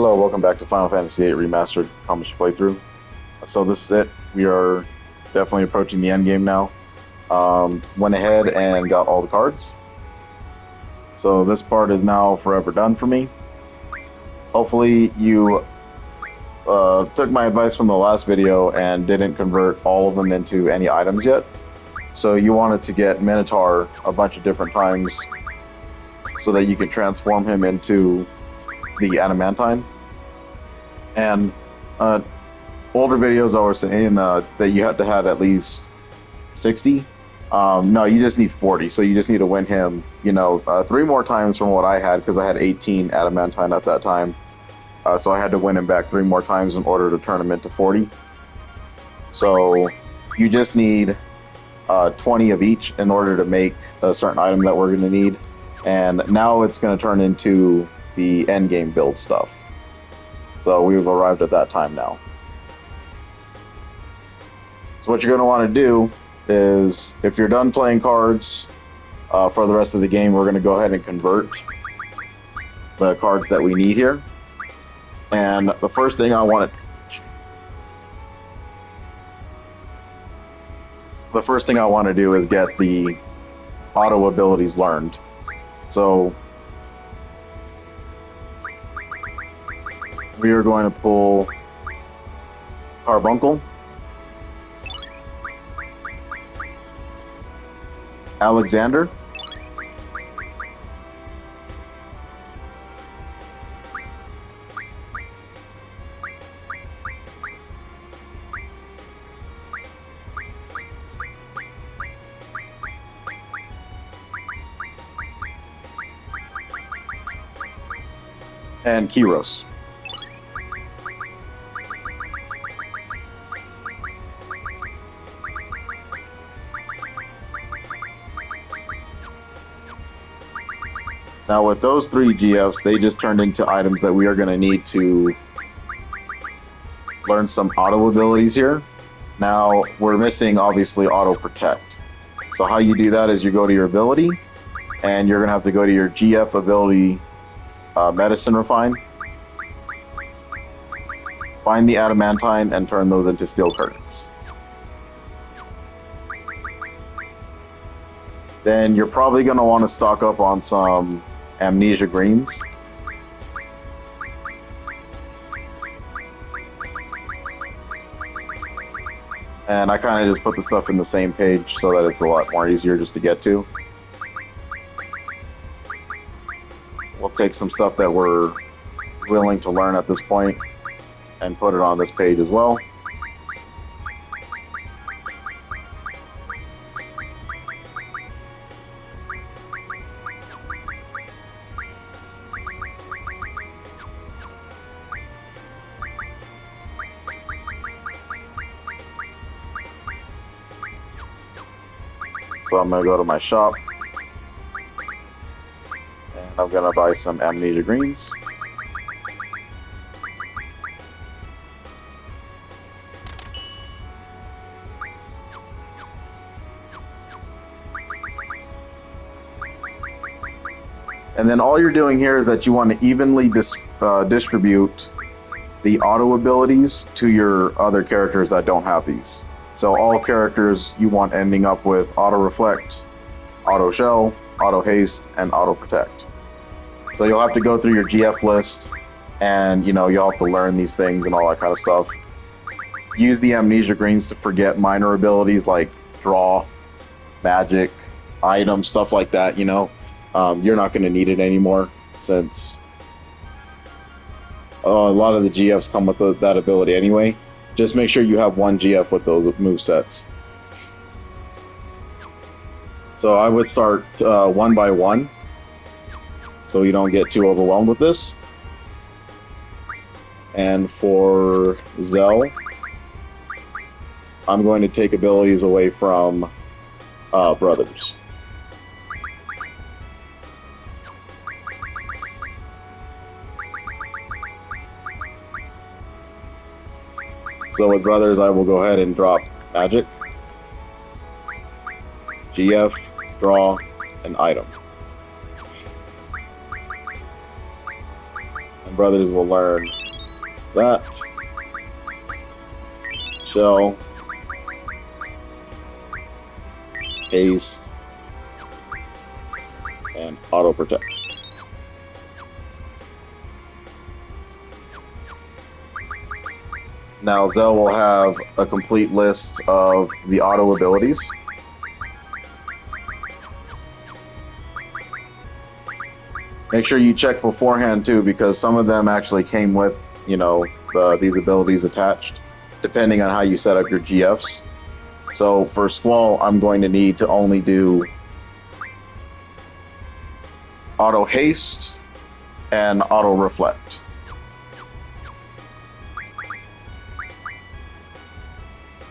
Hello, welcome back to Final Fantasy VIII Remastered Promise playthrough. So this is it. We are definitely approaching the end game now. Went ahead and got all the cards. So this part is now forever done for me. Hopefully you took my advice from the last video and didn't convert all of them into any items yet. So you wanted to get Minotaur a bunch of different times so that you can transform him into the adamantine. And older videos I was saying that you had to have at least 60. No, you just need 40. So you just need to win him, 3 more times from what I had, because I had 18 adamantine at that time. So I had to win him back 3 more times in order to turn him into 40. So you just need 20 of each in order to make a certain item that we're going to need. And now it's going to turn into the end game build stuff. So we've arrived at that time now. So what you're going to want to do is, if you're done playing cards for the rest of the game, we're going to go ahead and convert the cards that we need here. And the first thing I want to do is get the auto abilities learned. So we are going to pull Carbuncle, Alexander, and Kyros. Now with those 3 GFs, they just turned into items that we are going to need to learn some auto abilities here. Now we're missing, obviously, auto protect. So how you do that is you go to your ability, and you're going to have to go to your GF ability medicine refine, find the adamantine, and turn those into steel curtains. Then you're probably going to want to stock up on some amnesia greens. And I kind of just put the stuff in the same page so that it's a lot more easier just to get to. We'll take some stuff that we're willing to learn at this point and put it on this page as well. So I'm going to go to my shop, and I'm going to buy some amnesia greens. And then all you're doing here is that you want to evenly distribute the auto abilities to your other characters that don't have these. So all characters you want ending up with auto reflect, auto shell, auto haste, and auto protect. So you'll have to go through your GF list, and you'll have to learn these things and all that kind of stuff. Use the amnesia greens to forget minor abilities like draw, magic, item, stuff like that. You're not going to need it anymore, since a lot of the GFs come with that ability anyway. Just make sure you have 1 GF with those movesets. So I would start 1 by 1, so you don't get too overwhelmed with this. And for Zell, I'm going to take abilities away from Brothers. So with Brothers, I will go ahead and drop Magic, GF, Draw, and Item. And brothers will learn that. Shell. Haste. And auto protect. Now Zell will have a complete list of the auto abilities. Make sure you check beforehand too, because some of them actually came with, you know, these abilities attached, depending on how you set up your GFs. So for Squall, I'm going to need to only do auto haste and auto reflect.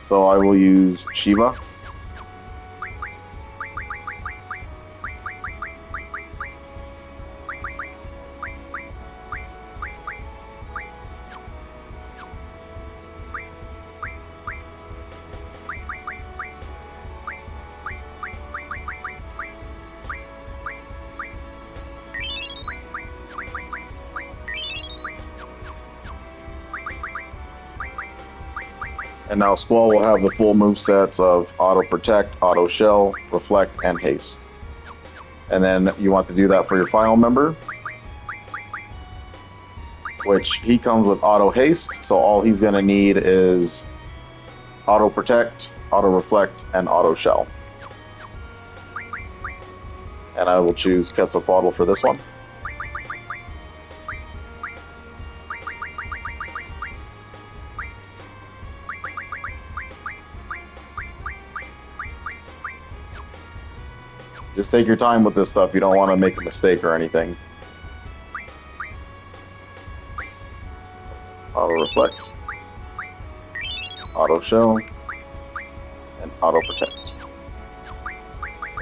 So I will use Shiva. And now Squall will have the full movesets of Auto Protect, Auto Shell, Reflect, and Haste. And then you want to do that for your final member, which he comes with Auto Haste, so all he's going to need is Auto Protect, Auto Reflect, and Auto Shell. And I will choose Quetzalcoatl for this one. Just take your time with this stuff. You don't want to make a mistake or anything. Auto Reflect, Auto Shell, and Auto Protect.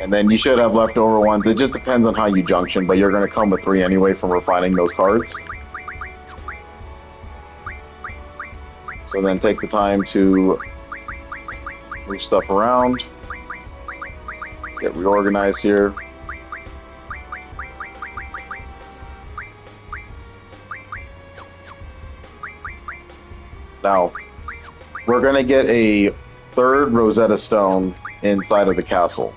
And then you should have leftover ones. It just depends on how you junction, but you're going to come with 3 anyway from refining those cards. So then take the time to move stuff around. Get reorganized here. Now, we're going to get a 3rd Rosetta Stone inside of the castle.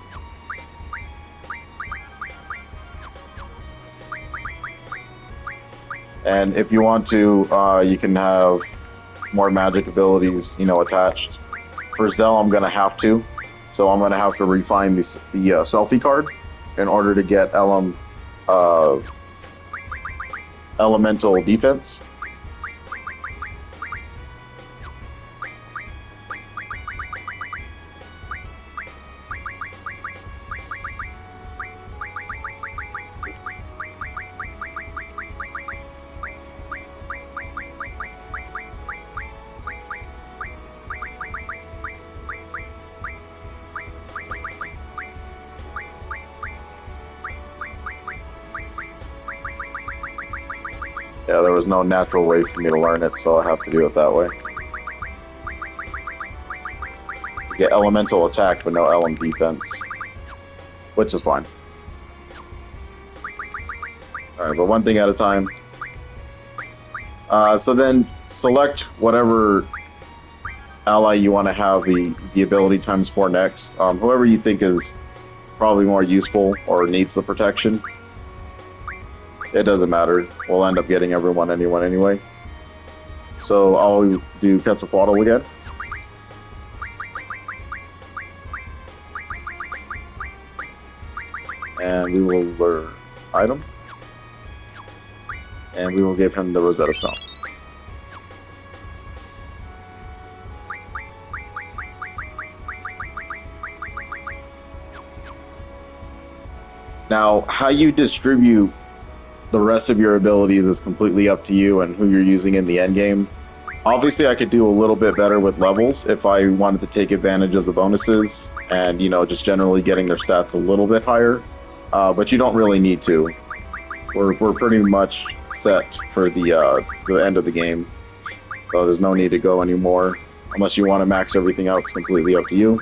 And if you want to, you can have more magic abilities, you know, attached. For Zell, I'm going to have to. So I'm going to have to refine the selfie card in order to get elemental defense. Yeah, there was no natural way for me to learn it, so I have to do it that way. You get elemental attack, but no elem defense, which is fine. Alright, but one thing at a time. So then select whatever ally you want to have the ability ×4 next. Whoever you think is probably more useful or needs the protection. It doesn't matter. We'll end up getting everyone anyway. So I'll do Quetzalcoatl again. And we will learn item. And we will give him the Rosetta Stone. Now, how you distribute the rest of your abilities is completely up to you and who you're using in the end game. Obviously, I could do a little bit better with levels if I wanted to take advantage of the bonuses and, you know, just generally getting their stats a little bit higher. But you don't really need to. We're pretty much set for the end of the game. So there's no need to go anymore. Unless you want to max everything out, it's completely up to you.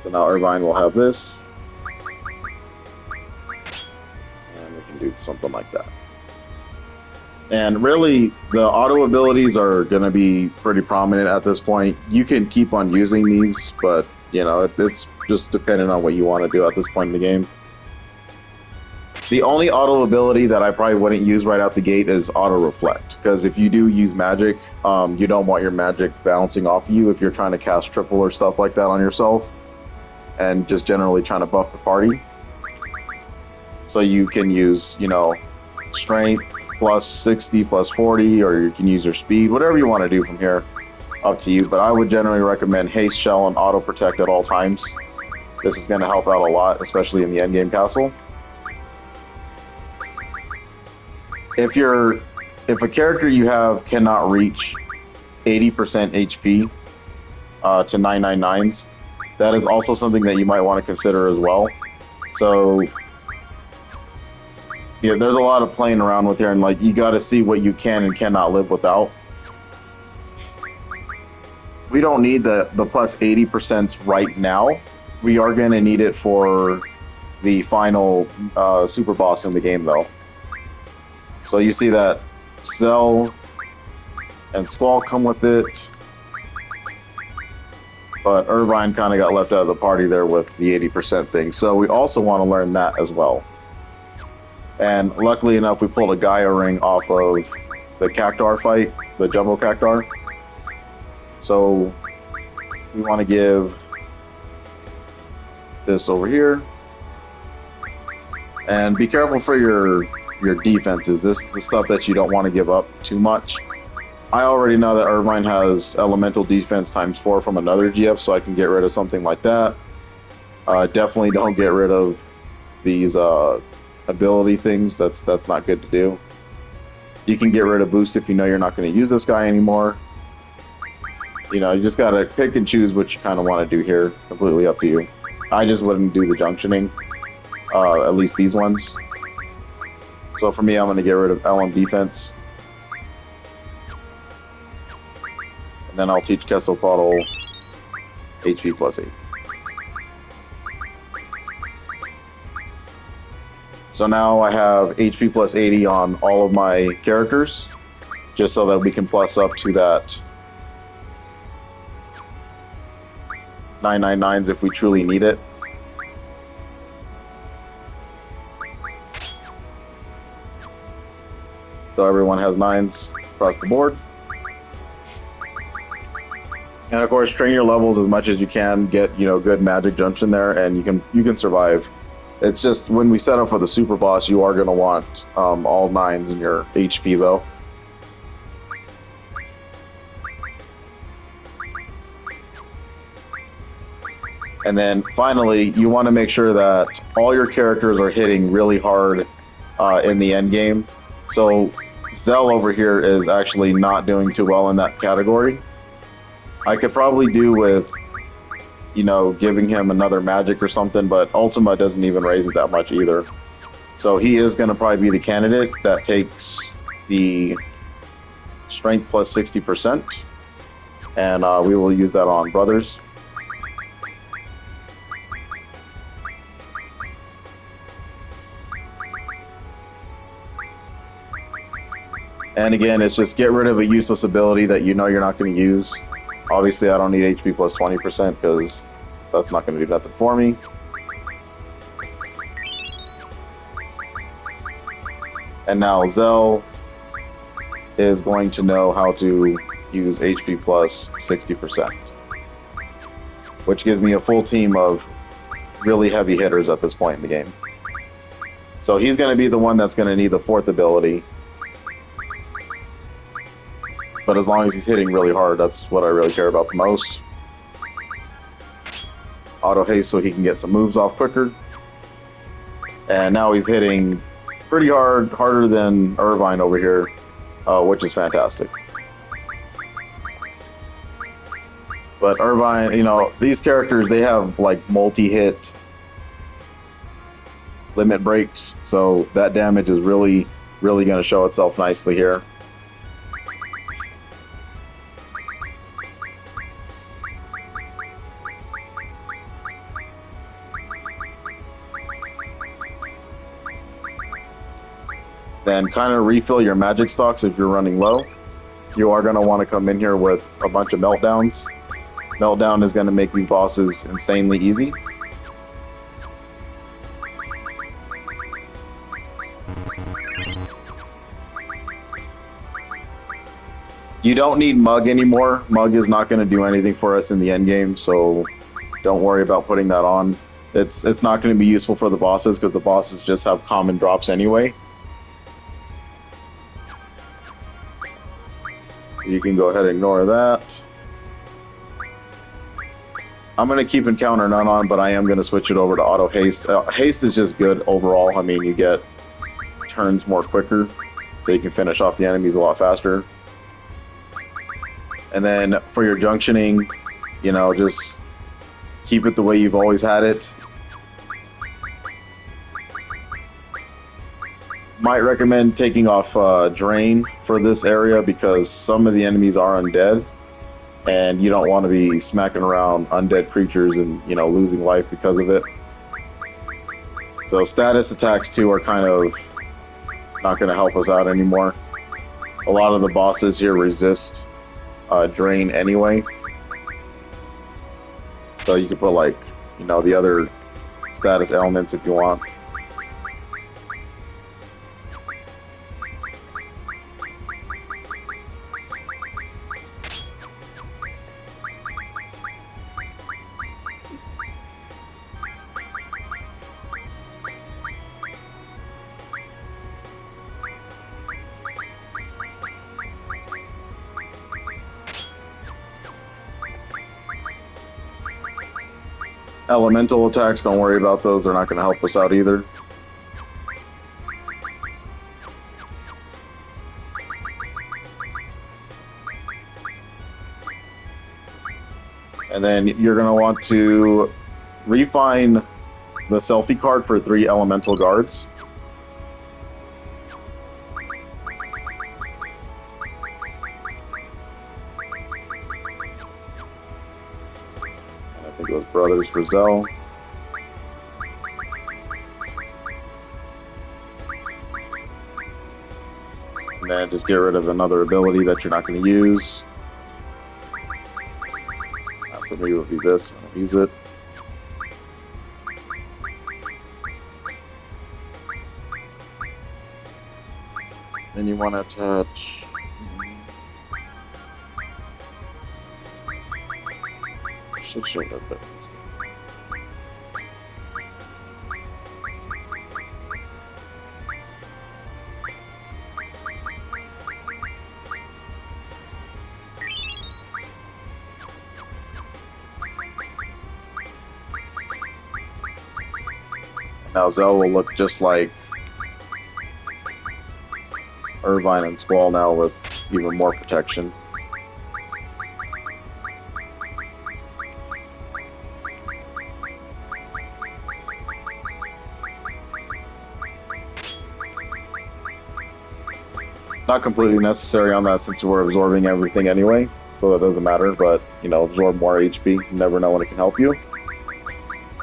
So now Irvine will have this. And we can do something like that. And really, the auto abilities are going to be pretty prominent at this point. You can keep on using these, but, you know, it's just dependent on what you want to do at this point in the game. The only auto ability that I probably wouldn't use right out the gate is auto reflect, because if you do use magic, you don't want your magic bouncing off you if you're trying to cast triple or stuff like that on yourself, and just generally trying to buff the party. So you can use, you know, strength plus 60 plus 40, or you can use your speed, whatever you want to do from here, up to you. But I would generally recommend haste shell and auto protect at all times. This is going to help out a lot, especially in the endgame castle. If a character you have cannot reach 80% HP to 999s, that is also something that you might want to consider as well. So yeah, there's a lot of playing around with here, and like you got to see what you can and cannot live without. We don't need the plus 80% right now. We are going to need it for the final super boss in the game, though. So you see that Cell and Squall come with it, but Irvine kind of got left out of the party there with the 80% thing. So we also want to learn that as well. And luckily enough, we pulled a Gaia ring off of the Cactuar fight, the Jumbo Cactuar. So we want to give this over here. And be careful for your defenses. This is the stuff that you don't want to give up too much. I already know that Irvine has elemental defense ×4 from another GF, so I can get rid of something like that. Definitely don't get rid of these ability things. That's not good to do. You can get rid of boost if you know you're not going to use this guy anymore. You know, you just got to pick and choose what you kind of want to do here. Completely up to you. I just wouldn't do the junctioning, at least these ones. So for me, I'm going to get rid of LM defense. And then I'll teach Quetzalcoatl HP plus 8. So now I have HP plus 80 on all of my characters, just so that we can plus up to that 999s if we truly need it. So everyone has 9s across the board. And of course, train your levels as much as you can. Get, you know, good magic jumps in there, and you can survive. It's just when we set up for the super boss, you are going to want all 9s in your HP though. And then finally, you want to make sure that all your characters are hitting really hard in the end game. So Zell over here is actually not doing too well in that category. I could probably do with, you know, giving him another magic or something, but Ultima doesn't even raise it that much either. So he is going to probably be the candidate that takes the strength plus 60%, and we will use that on brothers. And again, it's just get rid of a useless ability that you know you're not going to use. Obviously, I don't need HP plus 20% because that's not going to do nothing for me. And now Zell is going to know how to use HP plus 60%, which gives me a full team of really heavy hitters at this point in the game. So he's going to be the one that's going to need the 4th ability. But as long as he's hitting really hard, that's what I really care about the most. Auto haste so he can get some moves off quicker. And now he's hitting pretty hard, harder than Irvine over here, which is fantastic. But Irvine, you know, these characters, they have like multi-hit limit breaks, so that damage is really going to show itself nicely here. then kind of refill your magic stocks if you're running low. You are going to want to come in here with a bunch of meltdowns. Meltdown is going to make these bosses insanely easy. You don't need Mug anymore. Mug is not going to do anything for us in the end game, so don't worry about putting that on. It's not going to be useful for the bosses because the bosses just have common drops anyway. You can go ahead and ignore that. I'm going to keep Encounter None on, but I am going to switch it over to Auto Haste. Haste is just good overall. I mean, you get turns more quicker, so you can finish off the enemies a lot faster. And then for your junctioning, you know, just keep it the way you've always had it. Might recommend taking off Drain for this area because some of the enemies are undead. And you don't want to be smacking around undead creatures and, you know, losing life because of it. So status attacks too are kind of not going to help us out anymore. A lot of the bosses here resist Drain anyway. So you can put, like, you know, the other status elements if you want. Elemental attacks, don't worry about those. They're not going to help us out either. And then you're going to want to refine the selfie card for 3 elemental guards. I think it was Brothers for Zell. And then just get rid of another ability that you're not going to use. For me, it would be this. I don't use it. Then you want to attach. Should show that buttons. Now Zell will look just like Irvine and Squall now with even more protection. Not completely necessary on that since we're absorbing everything anyway, so that doesn't matter, but, you know, absorb more HP. You never know when it can help you.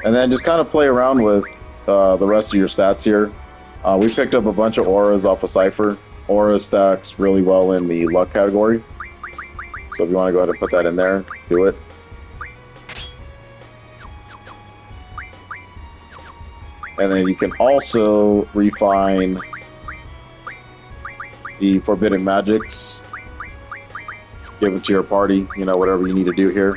And then just kind of play around with the rest of your stats here. We picked up a bunch of auras off of Cypher. Aura stacks really well in the luck category. So if you want to go ahead and put that in there, do it. And then you can also refine the Forbidden Magics. Give it to your party, you know, whatever you need to do here.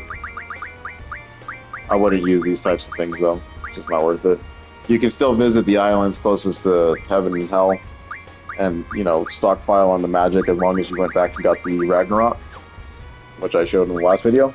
I wouldn't use these types of things though. It's just not worth it. You can still visit the islands closest to Heaven and Hell and, you know, stockpile on the magic as long as you went back and got the Ragnarok, which I showed in the last video.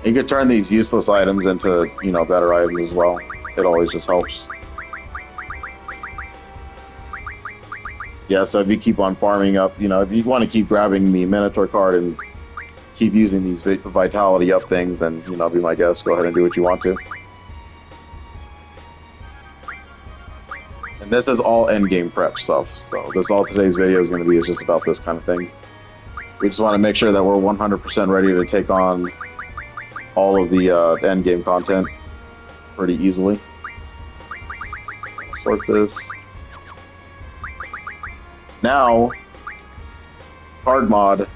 You could turn these useless items into, you know, better items as well. It always just helps. Yeah, so if you keep on farming up, you know, if you want to keep grabbing the Minotaur card and keep using these vitality up things, then, you know, be my guest. Go ahead and do what you want to. And this is all endgame prep stuff. So this all today's video is going to be is just about this kind of thing. We just want to make sure that we're 100% ready to take on all of the endgame content pretty easily. Sort this. Now, card mod.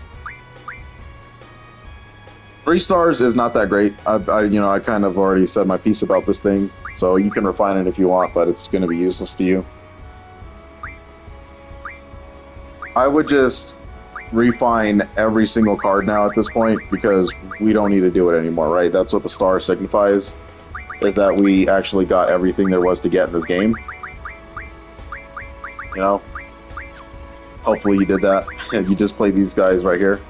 3 stars is not that great. I kind of already said my piece about this thing, so you can refine it if you want, but it's going to be useless to you. I would just refine every single card now at this point, because we don't need to do it anymore, right? That's what the star signifies, is that we actually got everything there was to get in this game. You know? Hopefully you did that. You just play these guys right here,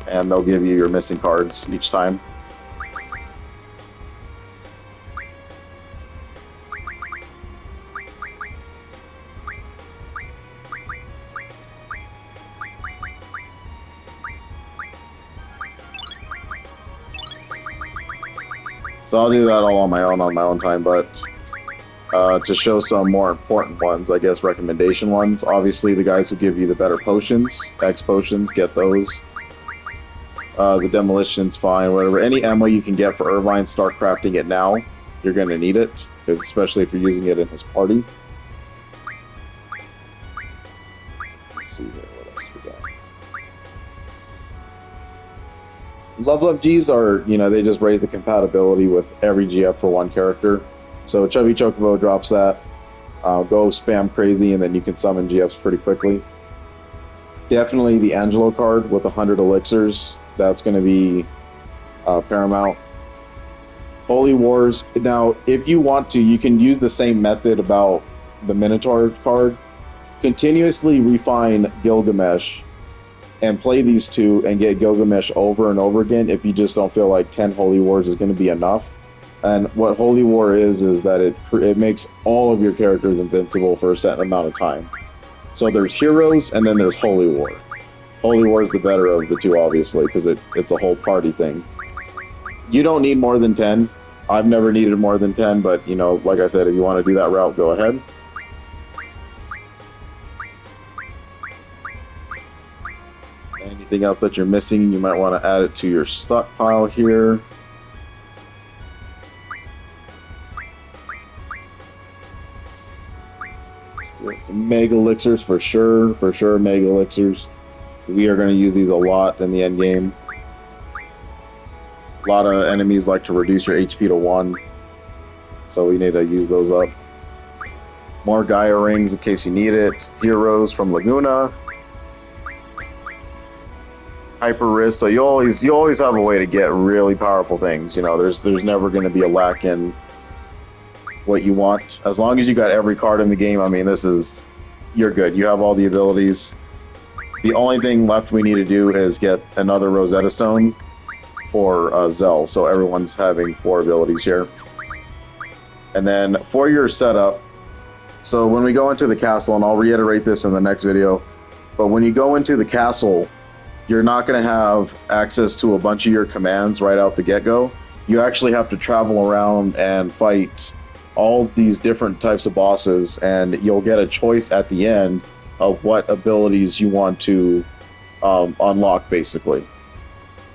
and they'll give you your missing cards each time. So I'll do that all on my own time, but to show some more important ones, I guess, recommendation ones. Obviously, the guys who give you the better potions, X potions, get those. The demolition's fine, whatever. Any ammo you can get for Irvine, start crafting it now. You're going to need it, especially if you're using it in his party. Let's see here, what else we got. Level up Gs are, you know, they just raise the compatibility with every GF for one character. So Chubby Chocobo drops that. Go spam crazy, and then you can summon GFs pretty quickly. Definitely the Angelo card with 100 elixirs. That's going to be paramount. Holy Wars. Now, if you want to, you can use the same method about the Minotaur card. Continuously refine Gilgamesh and play these two and get Gilgamesh over and over again if you just don't feel like 10 Holy Wars is going to be enough. And what Holy War is that it makes all of your characters invincible for a certain amount of time. So there's Heroes, and then there's Holy War. Holy War is the better of the two, obviously, because it's a whole party thing. You don't need more than 10. I've never needed more than 10, but, you know, like I said, if you want to do that route, go ahead. Anything else that you're missing, you might want to add it to your stockpile here. Some Mega Elixirs for sure, Mega Elixirs. We are going to use these a lot in the end game. A lot of enemies like to reduce your HP to 1, so we need to use those up. More Gaia Rings in case you need it. Heroes from Laguna. Hyper Wrist, so you always have a way to get really powerful things. You know, there's never going to be a lack in what you want. As long as you got every card in the game, I mean, you're good. You have all the abilities. The only thing left we need to do is get another Rosetta Stone for Zell, so everyone's having 4 abilities here. And then for your setup, so when we go into the castle, and I'll reiterate this in the next video, but when you go into the castle, you're not going to have access to a bunch of your commands right out the get-go. You actually have to travel around and fight all these different types of bosses, and you'll get a choice at the end of what abilities you want to unlock, basically.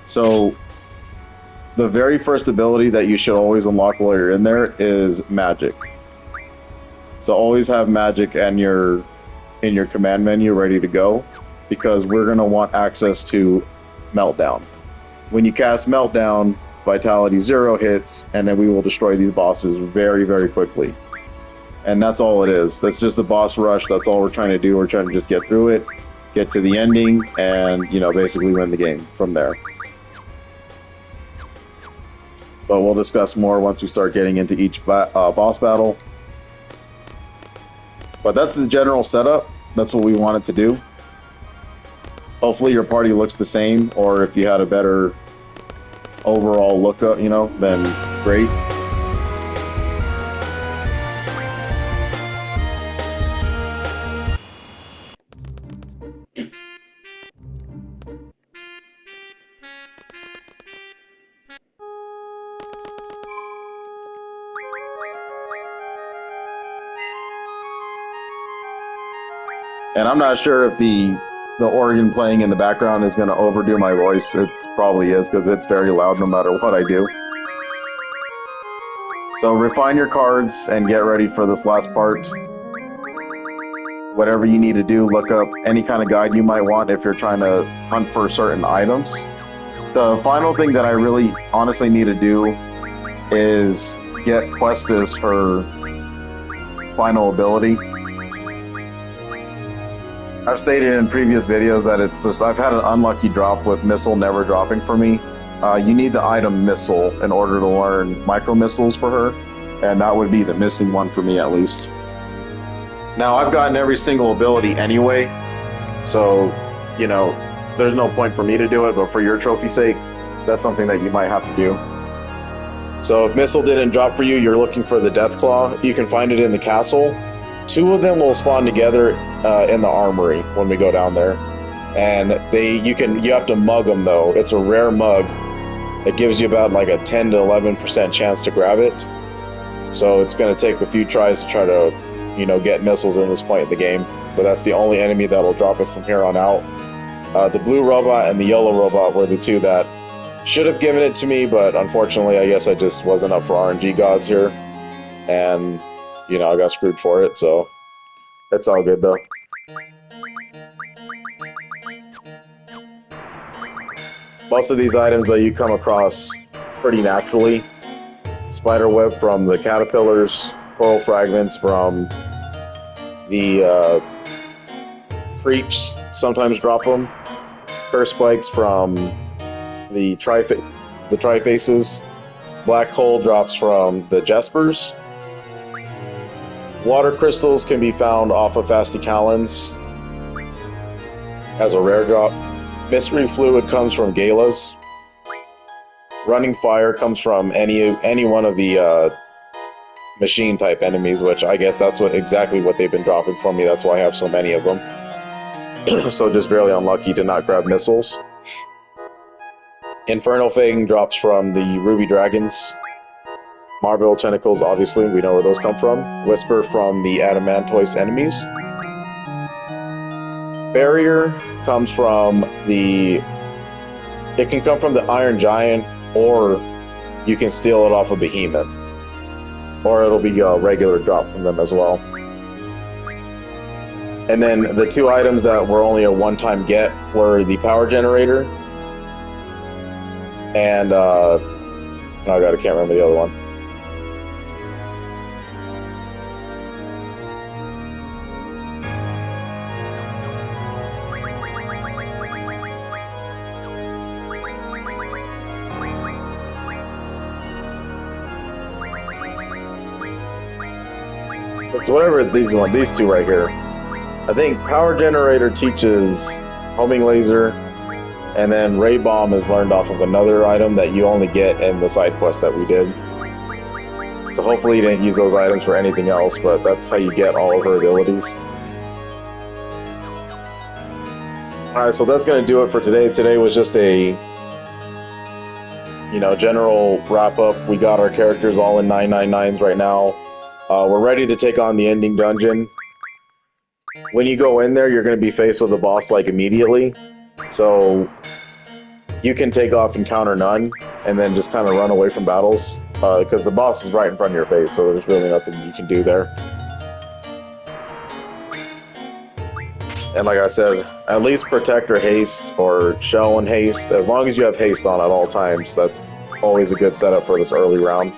So the very first ability that you should always unlock while you're in there is magic. So always have magic in your command menu ready to go, because we're going to want access to Meltdown. When you cast Meltdown, Vitality 0 hits, and then we will destroy these bosses very, very quickly. And that's all it is. That's just a boss rush. That's all we're trying to do. We're trying to just get through it, get to the ending, and, you know, basically win the game from there. But we'll discuss more once we start getting into each boss battle. But that's the general setup. That's what we wanted to do. Hopefully your party looks the same, or if you had a better overall look up, you know, then great. And I'm not sure if the organ playing in the background is going to overdo my voice. It probably is, because it's very loud no matter what I do. So refine your cards and get ready for this last part. Whatever you need to do, look up any kind of guide you might want if you're trying to hunt for certain items. The final thing that I really honestly need to do is get Questus her final ability. I've stated in previous videos that it's just I've had an unlucky drop with Missile never dropping for me. You need the item Missile in order to learn micro missiles for her, and that would be the missing one for me at least. Now I've gotten every single ability anyway, so you know there's no point for me to do it, but for your trophy's sake, that's something that you might have to do. So if Missile didn't drop for you, you're looking for the Death Claw. You can find it in the castle. 2 of them will spawn together in the armory when we go down there, and you have to mug them though. It's a rare mug. It gives you about like a 10 to 11% chance to grab it. So it's going to take a few tries to try to, get missiles in this point in the game. But that's the only enemy that'll drop it from here on out. The blue robot and the yellow robot were the 2 that should have given it to me, but unfortunately, I guess I just wasn't up for RNG gods here. And, I got screwed for it, so it's all good though. Most of these items that you come across pretty naturally. Spiderweb from the caterpillars, coral fragments from the creeps, sometimes drop them. Curse spikes from the trifaces. Black hole drops from the Jespers. Water crystals can be found off of Fasticalons as a rare drop. Mystery fluid comes from Galas. Running fire comes from any one of the machine type enemies, which I guess that's exactly what they've been dropping for me. That's why I have so many of them. So just really unlucky to not grab missiles. Infernal Fang drops from the Ruby Dragons. Marble Tentacles, obviously, we know where those come from. Whisper from the Adamantoise enemies. Barrier comes from it can come from the Iron Giant, or you can steal it off of Behemoth. Or it'll be a regular drop from them as well. And then the 2 items that were only a one-time get were the Power Generator and, oh god, I can't remember the other one. It's whatever these 2 right here. I think Power Generator teaches Homing Laser, and then Ray Bomb is learned off of another item that you only get in the side quest that we did. So hopefully you didn't use those items for anything else, but that's how you get all of her abilities. Alright, so that's going to do it for today. Today was just a general wrap up. We got our characters all in 999s right now. We're ready to take on the ending dungeon. When you go in there, you're going to be faced with a boss like immediately. So you can take off Encounter None and then just kind of run away from battles. Because the boss is right in front of your face, so there's really nothing you can do there. And like I said, at least Protect or Haste, or Shell and Haste. As long as you have Haste on at all times, that's always a good setup for this early round.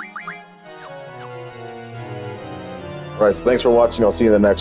Alright, so thanks for watching. I'll see you in the next